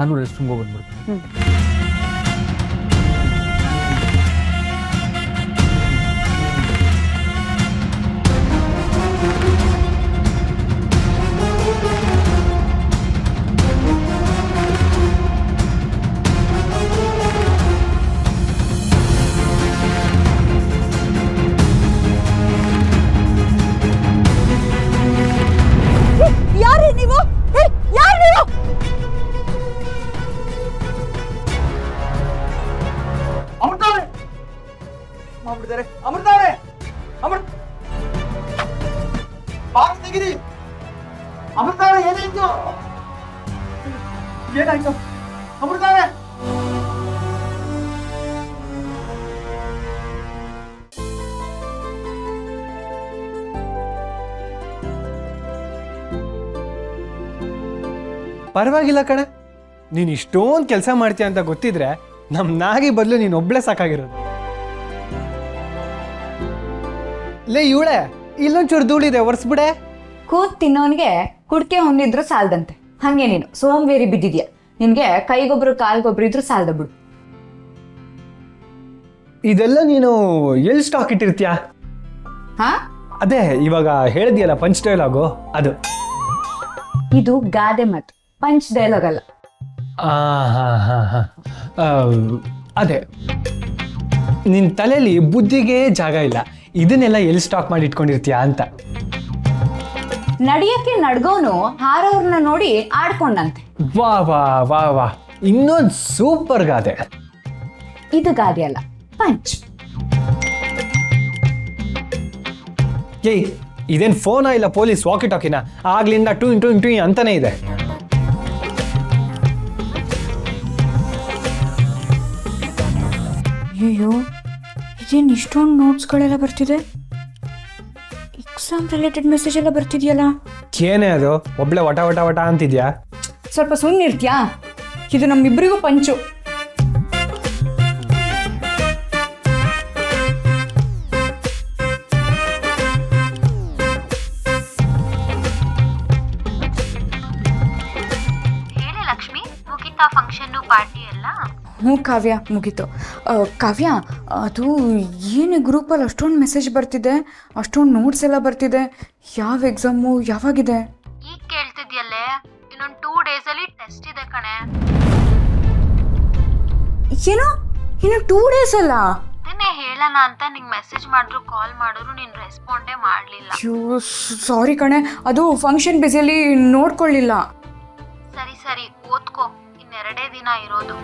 ನಾನು ರೆಸ್ಟ್ ರೂಮ್ಗೆ ಬಂದ್ಬಿಡ್ತೀನಿ. ಯಾರೇ ನೀವು? ಯಾರು ನೀವು? ಮಾಡ್ಬಿಡ್ತಾರೆ. ಅಮೃತವ್ರೆ, ಅಮೃತ ಬಾಕ್ಸ್ ತೆಗೀರಿ. ಅಮೃತವ್ರೆ, ಏನಾಯ್ತು? ಏನಾಯ್ತು ಅಮೃತವ್ರೆ? ಪರವಾಗಿಲ್ಲ ಕಣೆ, ನೀನು ಇಷ್ಟೊಂದು ಕೆಲಸ ಮಾಡ್ತೀಯ ಅಂತ ಗೊತ್ತಿದ್ರೆ ನಮ್ಮ ನಾಗಿ ಬದಲು ನೀನು ಒಬ್ಳೆ ಸಾಕಾಗಿರೋದು. ಲೇ ಇವಳೆ, ಇಲ್ಲೊಂಚೂರು ಧೂಳಿದೆ, ಒರೆಸ್ಬಿಡೆ. ಕೂತ್ ತಿನ್ನೋನ್ಗೆ ಕುಡ್ಕೆ ಹೊಂದಿದ್ರು ಸಾಲ್ದಂತೆ. ಹಂಗೆ ನೀನು ಸೋಂಬೇರಿ ಬಿದ್ದಿದ್ಯಾ. ನಿನ್ಗೆ ಕೈಗೊಬ್ರು ಕಾಲ್ಗೊಬ್ರು ಇದ್ರು ಸಾಲ್ದ ಬಿಡು. ಇದೆಲ್ಲ ನೀನು ಎಲ್ಲಿ ಸ್ಟಾಕ್ ಇಟ್ಟಿರ್ತೀಯ? ಹಾ, ಅದೇ ಇವಾಗ ಹೇಳಿದ್ಯಲ್ಲ ಪಂಚ್ ಡೈಲಾಗು, ಅದು. ಇದು ಗಾದೆ ಮಾತು, ಪಂಚ್ ಡೈಲಾಗ್ ಅಲ್ಲ. ಅದೇ ನಿನ್ನ ತಲೆಯಲ್ಲಿ ಬುದ್ಧಿಗೆ ಜಾಗ ಇಲ್ಲ, ಇದನ್ನೆಲ್ಲ ಎಲ್ಲಿ ಸ್ಟಾಕ್ ಮಾಡಿ ಇಟ್ಕೊಂಡಿರ್ತೀಯ ಅಂತ. ನಡಿಯಕ್ಕೆ ನಡ್ಗೋನು ಹಾರೋರ್ನ ನೋಡಿ ಆಡ್ಕೊಂಡಂತೆ. ವಾ ವಾ ವಾ ವಾ, ಇನ್ನೊಂದು ಸೂಪರ್ ಗಾದೆ. ಇದು ಗಾದೆ ಅಲ್ಲ, ಪಂಚ್. ಏಯ್, ಇದೇನು ಫೋನಾ ಇಲ್ಲ ಪೊಲೀಸ್ ವಾಕಿ ಟಾಕಿನ? ಆಗ್ಲಿಂದ ಟು ಟು ಅಂತಾನೆ ಇದೆ. ಅಯ್ಯೋ, ಇದೇನು ಇಷ್ಟೊಂದು ನೋಟ್ಸ್ಗಳೆಲ್ಲ ಬರ್ತಿದೆ. ಎಕ್ಸಾಮ್ ರಿಲೇಟೆಡ್ ಮೆಸೇಜ್ ಎಲ್ಲ ಬರ್ತಿದ್ಯಲ್ಲ. ಏನೇ ಅದು, ಒಬ್ಳೆ ವಟ ವಟ ವಟ ಅಂತಿದ್ಯಾ? ಸ್ವಲ್ಪ ಸುಮ್ಮನಿರ್ತ್ಯಾ? ಇದು ನಮ್ಮಿಬ್ಬರಿಗೂ ಪಂಚು. ಹೇಳಿ ಲಕ್ಷ್ಮಿ, ಮುಗಿತಾ ಫಂಕ್ಷನ್ನು ಪಾರ್ಟಿ ಎಲ್ಲ? ಹ್ಞೂ ಕಾವ್ಯ, ಮುಗೀತು. ಕಾವ್ಯ, ಅದು ಏನು ಗ್ರೂಪಲ್ಲಿ ಅಷ್ಟೊಂದು ಮೆಸೇಜ್ ಬರ್ತಿದೆ, ಅಷ್ಟೊಂದು ನೋಟ್ಸ್ ಎಲ್ಲ ಬರ್ತಿದೆ. ಯಾವ ಎಕ್ಸಾಮು ಯಾವಾಗಿದೆ? ಈಗ ಕೇಳ್ತಿದ್ಯಲ್ಲೇ, ಇನ್ನೊಂದು 2 ಡೇಸಲ್ಲಿ ಟೆಸ್ಟ್ ಇದೆ ಕಣೆ. ಏನೋ ಇನ್ನು 2 ಡೇಸ್ ಅಲ್ಲ? ಅದನ್ನೇ ಹೇಳೋಣ ಅಂತ ನಿಂಗೆ ಮೆಸೇಜ್ ಮಾಡಿದ್ರು ಕಾಲ್ ಮಾಡಿದ್ರು ನೀನು ರೆಸ್ಪಾಂಡೇ ಮಾಡಲಿಲ್ಲ. ಅಯ್ಯೋ ಸಾರಿ ಕಣೆ, ಅದು ಫಂಕ್ಷನ್ ಬ್ಯುಸಿಯಲ್ಲಿ ನೋಡ್ಕೊಳ್ಳಿಲ್ಲ. ಸರಿ ಸರಿ, ಓದ್ಕೋ, ಇನ್ನೆರಡೇ ದಿನ ಇರೋದು.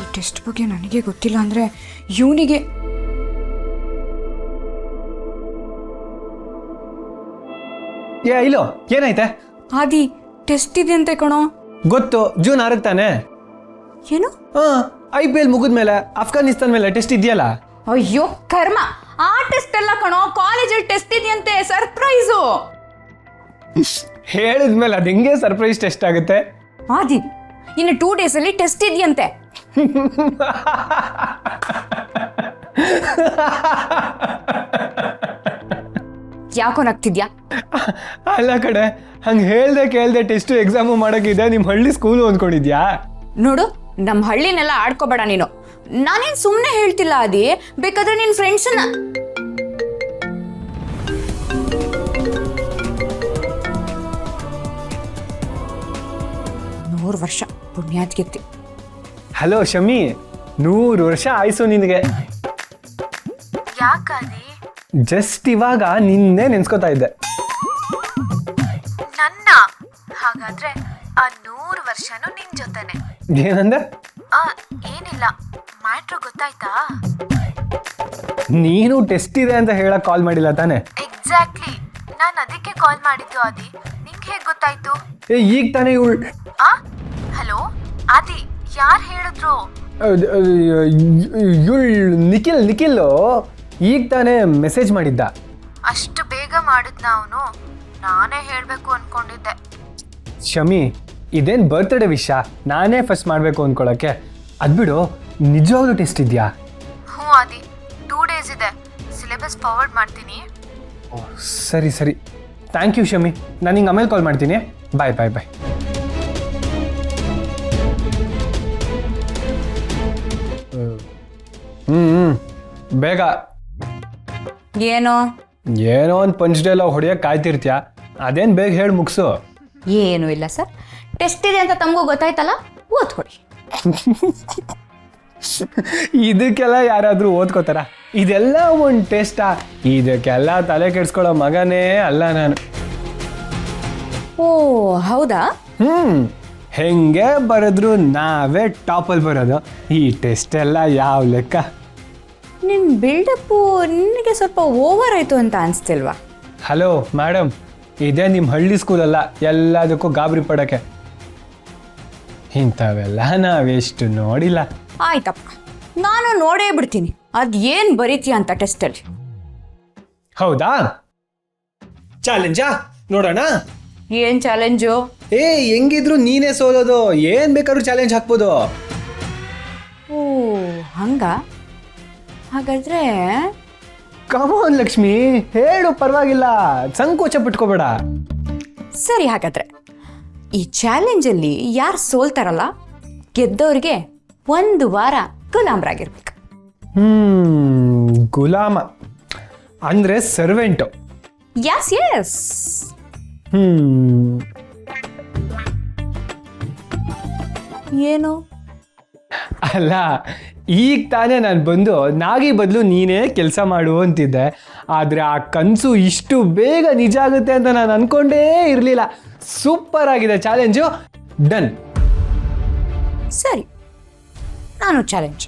ಈ ಟೆಸ್ಟ್ ಬಗ್ಗೆ ನನಗೆ ಗೊತ್ತಿಲ್ಲ ಅಂದರೆ ಇವನಿಗೆ. ಇಲ್ಲೋ ಏನಾಯ್ತೆ? ಆದಿ, ಟೆಸ್ಟ್ ಇದೆ ಅಂತೆ ಕಣೋ. ಗೊತ್ತು, ಜೂನ್ 6 ತಾನೆ. ಏನು? IPL ಮುಗಿದ್ಮೇಲೆ ಅಫ್ಘಾನಿಸ್ತಾನ್ ಮೇಲೆ ಟೆಸ್ಟ್ ಇದೆಯಲ್ಲ. ಅಯ್ಯೋ ಕರ್ಮ, ಆ ಟೆಸ್ಟ್ ಎಲ್ಲ ಕಣೋ, ಕಾಲೇಜಲ್ಲಿ ಟೆಸ್ಟ್ ಇದೆಯಂತೆ, ಸರ್ಪ್ರೈಸು. ಹೇಳಿದ್ಮೇಲೆ ಅದು ಹೆಂಗೆ ಸರ್ಪ್ರೈಸ್ ಟೆಸ್ಟ್ ಆಗುತ್ತೆ? ಆದಿ, ಇನ್ನು 2 ಡೇಸಲ್ಲಿ ಟೆಸ್ಟ್ ಇದೆಯಂತೆ. ಯಾಕೋ ನಗ್ತಿದ್ಯಾ? ಅಲ್ಲ ಕಡೆ, ಹಂಗೆ ಹೇಳ್ದೆ ಕೇಳ್ದೆ ಟೆಸ್ಟು ಎಕ್ಸಾಮು ಮಾಡೋಕ್ಕಿದೆ, ನಿಮ್ಮ ಹಳ್ಳಿ ಸ್ಕೂಲು ಅಂದ್ಕೊಂಡಿದ್ಯಾ? ನೋಡು, ನಮ್ಮ ಹಳ್ಳಿನೆಲ್ಲ ಆಡ್ಕೋಬೇಡ ನೀನು. ನಾನೇನು ಸುಮ್ಮನೆ ಹೇಳ್ತಿಲ್ಲ ಆದಿ, ಬೇಕಾದ್ರೆ ನಿನ್ನ ಫ್ರೆಂಡ್ಸನ್ನ. ನೂರು ವರ್ಷ ಪುಣ್ಯಾತ್ಗೆತ್ತಿ. ಹಲೋ ಶಮಿ, 100 ವರ್ಷ ಆಯ್ಸು ನಿನಗೆ. ಯಾಕಾದಿ? ಜಸ್ಟ್ ಇವಾಗ ನಿನ್ನೆ ನೆನ್ಸ್ಕೊತಾ ಇದ್ದೆ. ನನ್ನ ಹಾಗಾದ್ರೆ ಆ 100 ವರ್ಷನೂ ನಿನ್ ಜೊತೆನೆ. ಏನಂದೆ? ಏನಿಲ್ಲ, ಮ್ಯಾಟ್ರು ಗೊತ್ತಾಯ್ತಾ? ನೀನು ಟೆಸ್ಟ್ ಇದೆ ಅಂತ ಹೇಳಕ್ ಕಾಲ್ ಮಾಡಿಲ್ಲ ತಾನೆ? ಎಕ್ಸಾಕ್ಟ್ಲಿ, ನಾನು ಅದಕ್ಕೆ ಕಾಲ್ ಮಾಡಿದ್ದು ಆದಿ. ನಿಂಗೆ ಹೇಗೆ ಗೊತ್ತಾಯ್ತು? ಈಗ ತಾನೇ ಹಲೋ ಆದಿ, ಯಾರು ಹೇಳಿದ್ರು? ನಿಖಿಲ್ ಈಗ ತಾನೇ ಮೆಸೇಜ್ ಮಾಡಿದ್ದ. ಅಷ್ಟು ಬೇಗ ಮಾಡಿದ್ನ ಅವನು? ನಾನೇ ಹೇಳಬೇಕು ಅನ್ಕೊಂಡಿದ್ದೆ. ಶಮಿ, ಇದೇನು ಬರ್ತ್ಡೇ ವಿಷಯ ನಾನೇ ಫಸ್ಟ್ ಮಾಡಬೇಕು ಅಂದ್ಕೊಳ್ಳೋಕ್ಕೆ? ಅದ್ಬಿಡು, ನಿಜವಾಗ್ಲೂ ಟೆಸ್ಟ್ ಇದೆಯಾ? ಹ್ಞೂ ಆದಿ, 2 ಡೇಸ್ ಇದೆ. ಸಿಲೆಬಸ್ ಫಾರ್ವರ್ಡ್ ಮಾಡ್ತೀನಿ. ಸರಿ ಸರಿ, ಥ್ಯಾಂಕ್ ಯು ಶಮಿ, ನಾನು ನಿಂಗೆ ಆಮೇಲೆ ಕಾಲ್ ಮಾಡ್ತೀನಿ. ಬಾಯ್ ಬಾಯ್ ಬಾಯ್. ಬೇಗ ಏನೋ ಏನೋ ಒಂದು ಪಂಚ್ ಡೈಲಾಗ್ ಹೊಡಿಯೋಕೆ ಕಾಯ್ತಿರ್ತೀಯ, ಅದೇನು ಬೇಗ ಹೇಳಿ ಮುಗಿಸು. ಏನೂ ಇಲ್ಲ ಸರ್, ಟೆಸ್ಟ್ ಇದೆ ಅಂತ ತಮಗೂ ಗೊತ್ತಾಯ್ತಲ್ಲ, ಓದ್ಕೊಡಿ. ಇದಕ್ಕೆಲ್ಲ ಯಾರಾದರೂ ಓದ್ಕೋತಾರ? ಇದೆಲ್ಲ ಒಂದು ಟೆಸ್ಟಾ? ಇದಕ್ಕೆಲ್ಲ ತಲೆ ಕೆಡ್ಸ್ಕೊಳ್ಳೋ ಮಗನೇ ಅಲ್ಲ ನಾನು. ಓ ಹೌದಾ? ಹೆಂಗೆ ಬರೆದ್ರು ನಾವೇ ಟಾಪಲ್ಲಿ ಬರೋದು. ಈ ಟೆಸ್ಟ್ ಎಲ್ಲ ಯಾವ ಲೆಕ್ಕ? ನಿನ್ನ ಬಿಲ್ಡಪ್ಪು ನಿನಗೆ ಸ್ವಲ್ಪ ಓವರ್ ಆಯಿತು ಅಂತ ಅನಿಸ್ತಿಲ್ವಾ? ಹಲೋ ಮೇಡಮ್, ಇದೇ ನಿಮ್ಮ ಹಳ್ಳಿ ಸ್ಕೂಲಲ್ಲ ಎಲ್ಲದಕ್ಕೂ ಗಾಬರಿ ಪಡೋಕ್ಕೆ. ಇಂಥವೆಲ್ಲ ನಾವೆಷ್ಟು ನೋಡಿಲ್ಲ. ಆಯ್ತಪ್ಪ, ನಾನು ನೋಡೇ ಬಿಡ್ತೀನಿ ಅದು ಏನು ಬರೀತೀಯ ಅಂತ ಟೆಸ್ಟಲ್ಲಿ. ಹೌದಾ? ಚಾಲೆಂಜಾ ನೋಡೋಣ. ಏನು ಚಾಲೆಂಜು? ಹೆಂಗಿದ್ರು ನೀನೇ ಸೋಲೋದು, ಏನು ಬೇಕಾದ್ರೂ ಚಾಲೆಂಜ್ ಹಾಕ್ಬೋದು. ಓ ಹಂಗ? ಹಾಗಾದ್ರೆ ಕಮಾನ್ ಲಕ್ಷ್ಮಿ, ಹೇಳು, ಪರವಾಗಿಲ್ಲ, ಸಂಕೋಚ ಪಟ್ಕೋಬೇಡ. ಸರಿ, ಹಾಗಾದ್ರೆ ಈ ಚಾಲೆಂಜಲ್ಲಿ ಯಾರು ಸೋಲ್ತಾರಲ್ಲ ಗೆದ್ದವ್ರಿಗೆ 1 ವಾರ ಗುಲಾಮ್ರಾಗಿರ್ಬೇಕು. ಗುಲಾಮ ಅಂದ್ರೆ ಸರ್ವೆಂಟು. Yes Yes. ಏನು? ಅಲ್ಲ, ಈಗ ತಾನೇ ನಾನು ಬಂದು ನಾಗಿ ಬದಲು ನೀನೇ ಕೆಲಸ ಮಾಡು ಅಂತಿದ್ದೆ. ಆದರೆ ಆ ಕನಸು ಇಷ್ಟು ಬೇಗ ನಿಜ ಆಗುತ್ತೆ ಅಂತ ನಾನು ಅನ್ಕೊಂಡೇ ಇರಲಿಲ್ಲ. ಸೂಪರ್ ಆಗಿದೆ ಚಾಲೆಂಜು. ಡನ್. ಸರಿ, ನಾನು ಚಾಲೆಂಜ್